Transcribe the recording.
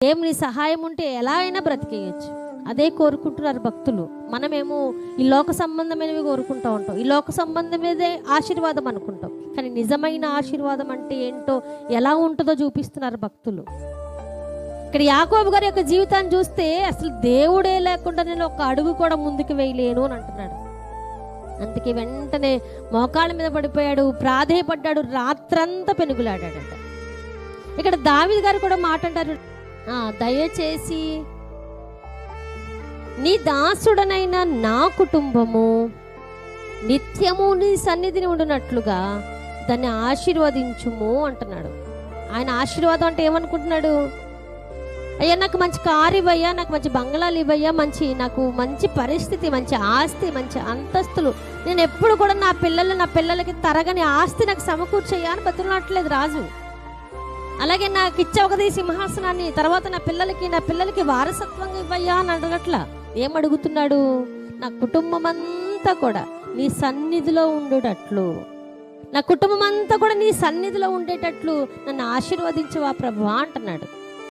దేవుని సహాయం ఉంటే ఎలా అయినా బ్రతికేయచ్చు. అదే కోరుకుంటున్నారు భక్తులు. మనమేమో ఈ లోక సంబంధమైనవి కోరుకుంటూ ఉంటాం, ఈ లోక సంబంధమేదే ఆశీర్వాదం అనుకుంటాం. కానీ నిజమైన ఆశీర్వాదం అంటే ఏంటో, ఎలా ఉంటుందో చూపిస్తున్నారు భక్తులు. ఇక్కడ యాకోబు గారి యొక్క జీవితాన్ని చూస్తే అసలు దేవుడే లేకుండా నేను ఒక అడుగు కూడా ముందుకు వేయలేను అని అంటున్నాడు. అందుకే వెంటనే మోకాళ్ళ మీద పడిపోయాడు, ప్రాధేయపడ్డాడు, రాత్రంతా పెనుగులాడాడట. ఇక్కడ దావీదు గారు కూడా మాట అంటారు, దయచేసి నీ దాసుడనైన నా కుటుంబము నిత్యము నీ సన్నిధిని ఉండినట్లుగా దాన్ని ఆశీర్వదించుము అంటున్నాడు. ఆయన ఆశీర్వాదం అంటే ఏమనుకుంటున్నాడు? అయ్యా నాకు మంచి కారు ఇవ్వయ్యా, నాకు మంచి బంగ్లాలు ఇవ్వయ్యా, నాకు మంచి పరిస్థితి, మంచి ఆస్తి, మంచి అంతస్తులు, నేను ఎప్పుడు కూడా నా పిల్లలకి తరగని ఆస్తి నాకు సమకూర్చయ్యా అని బతుకునట్లేదు రాజు. అలాగే నాకు ఇచ్చే సింహాసనాన్ని, తర్వాత నా పిల్లలకి వారసత్వంగా ఇవ్వయ్యా అని అడగట్లా. ఏమడుగుతున్నాడు? నా కుటుంబం అంతా కూడా నీ సన్నిధిలో ఉండేటట్లు, నా కుటుంబం అంతా కూడా నీ సన్నిధిలో ఉండేటట్లు నన్ను ఆశీర్వదించవా ప్రభువా అంటున్నాడు.